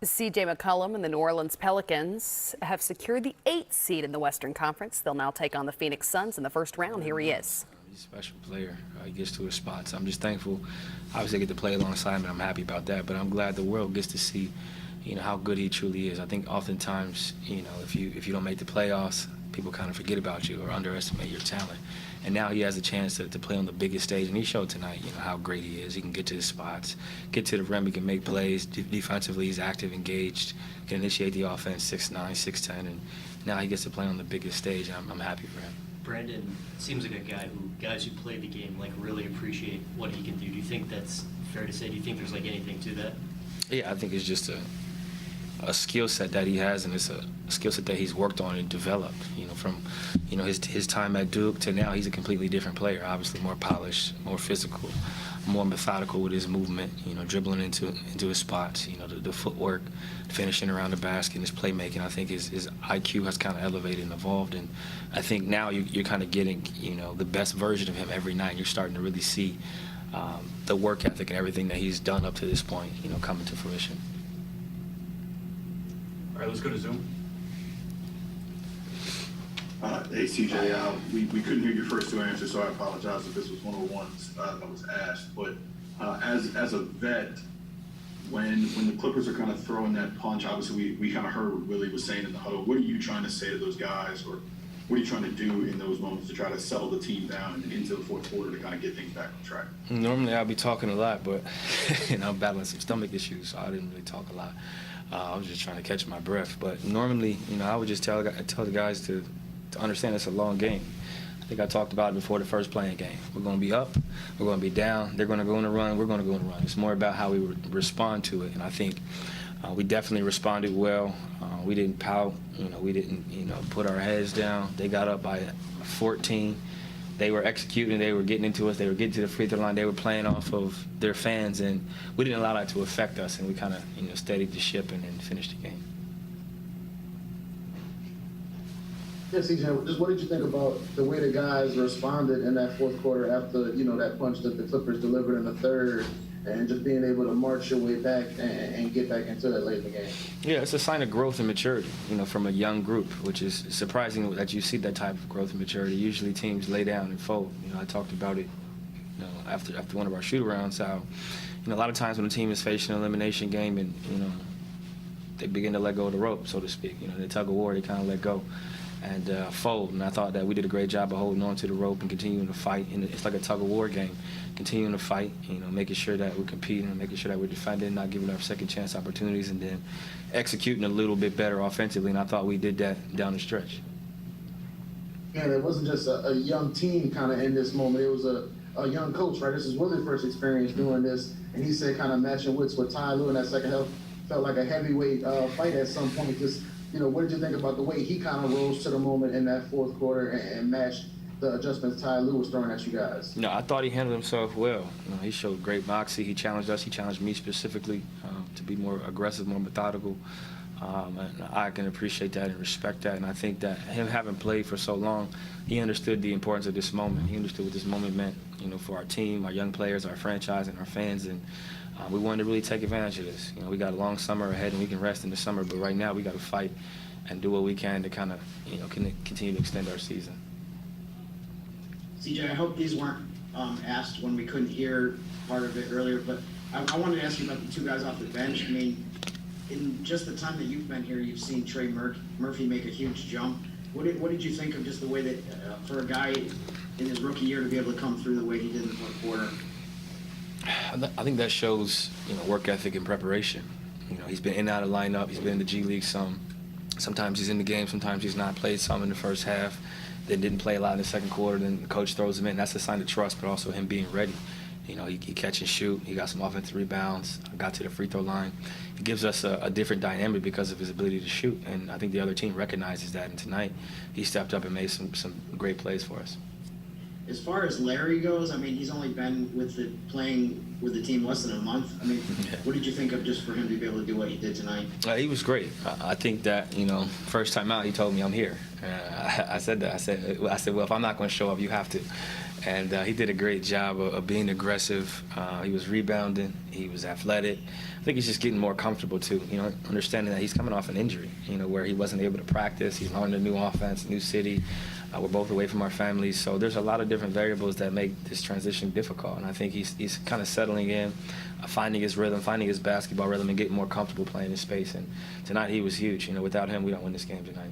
CJ McCollum and the New Orleans Pelicans have secured the 8th seed in the Western Conference. They'll now take on the Phoenix Suns in the first round. Here he is. He's a special player. He gets to his spots. I'm just thankful. Obviously, I get to play alongside him, and I'm happy about that. But I'm glad the world gets to see, how good he truly is. I think oftentimes, if you don't make the playoffs, people kind of forget about you or underestimate your talent. And now he has a chance to play on the biggest stage, and he showed tonight, how great he is. He can get to his spots, get to the rim, he can make plays. Defensively, he's active, engaged, can initiate the offense, 6'9", 6'10", and now he gets to play on the biggest stage, and I'm happy for him. Brandon seems like a guy guys who play the game really appreciate what he can do. Do you think that's fair to say? Do you think there's anything to that? Yeah, I think it's just a skill set that he has, and it's a skill set that he's worked on and developed. From his time at Duke to now, he's a completely different player. Obviously, more polished, more physical, more methodical with his movement. Dribbling into his spots. The footwork, finishing around the basket, and his playmaking. I think his IQ has kind of elevated and evolved, and I think now you're kind of getting the best version of him every night. You're starting to really see the work ethic and everything that he's done up to this point, coming to fruition. All right, let's go to Zoom. Hey, CJ, we couldn't hear your first two answers, so I apologize if this was one of the ones that was asked. But as a vet, when the Clippers are kind of throwing that punch, obviously we kind of heard what Willie was saying in the huddle. What are you trying to say to those guys, or what are you trying to do in those moments to try to settle the team down and into the fourth quarter to kind of get things back on track? Normally I'll be talking a lot, but I'm battling some stomach issues, so I didn't really talk a lot. I was just trying to catch my breath. But normally, I would just tell the guys to understand it's a long game. I think I talked about it before the first playing game. We're going to be up, we're going to be down, they're going to go on a run, we're going to go on a run. It's more about how we respond to it, and I think we definitely responded well. We didn't pout, we didn't, put our heads down. They got up by 14. They were executing, they were getting into us, they were getting to the free throw line, they were playing off of their fans, and we didn't allow that to affect us, and we kind of, steadied the ship and then finished the game. Yeah, CJ, just what did you think about the way the guys responded in that fourth quarter after, that punch that the Clippers delivered in the third, and just being able to march your way back and get back into it late in the game? Yeah, it's a sign of growth and maturity, from a young group, which is surprising that you see that type of growth and maturity. Usually teams lay down and fold. I talked about it, after one of our shoot-arounds, how, a lot of times when a team is facing an elimination game and, they begin to let go of the rope, so to speak. They tug of war, they kind of let go and fold. And I thought that we did a great job of holding on to the rope and continuing to fight. And it's like a tug of war game, continuing to fight, making sure that we're competing and making sure that we're defending, not giving up second chance opportunities, and then executing a little bit better offensively. And I thought we did that down the stretch. And it wasn't just a young team kind of in this moment. It was a young coach, right? This is Willie's first experience doing this. And he said kind of matching wits with Ty Lue in that second half felt like a heavyweight fight at some point. Just, what did you think about the way he kind of rose to the moment in that fourth quarter and matched the adjustments Ty Lue was throwing at you guys? I thought he handled himself well. He showed great moxie. He challenged us. He challenged me specifically to be more aggressive, more methodical. And I can appreciate that and respect that. And I think that him having played for so long, he understood the importance of this moment. He understood what this moment meant, for our team, our young players, our franchise, and our fans. And we wanted to really take advantage of this. We got a long summer ahead, and we can rest in the summer. But right now, we got to fight and do what we can to kind of, continue to extend our season. CJ, I hope these weren't asked when we couldn't hear part of it earlier, but I wanted to ask you about the two guys off the bench. I mean, in just the time that you've been here, you've seen Trey Murphy make a huge jump. What did you think of just the way that, for a guy in his rookie year to be able to come through the way he did in the fourth quarter? I think that shows, work ethic and preparation. He's been in and out of lineup. He's been in the G League some. Sometimes he's in the game. Sometimes he's not. Played some in the first half. Then didn't play a lot in the second quarter. Then the coach throws him in. That's a sign of trust, but also him being ready. He catch and shoot. He got some offensive rebounds. Got to the free throw line. It gives us a different dynamic because of his ability to shoot. And I think the other team recognizes that. And tonight, he stepped up and made some great plays for us. As far as Larry goes, I mean, he's only been playing with the team less than a month. I mean, What did you think of just for him to be able to do what he did tonight? He was great. I think that, first time out, he told me I'm here. I said that. I said, well, if I'm not going to show up, you have to. And he did a great job of being aggressive. He was rebounding. He was athletic. I think he's just getting more comfortable too. Understanding that he's coming off an injury. Where he wasn't able to practice. He learned a new offense, new city. We're both away from our families, so there's a lot of different variables that make this transition difficult. And I think he's kind of settling in, finding his rhythm, finding his basketball rhythm, and getting more comfortable playing in space. And tonight he was huge. Without him, we don't win this game tonight.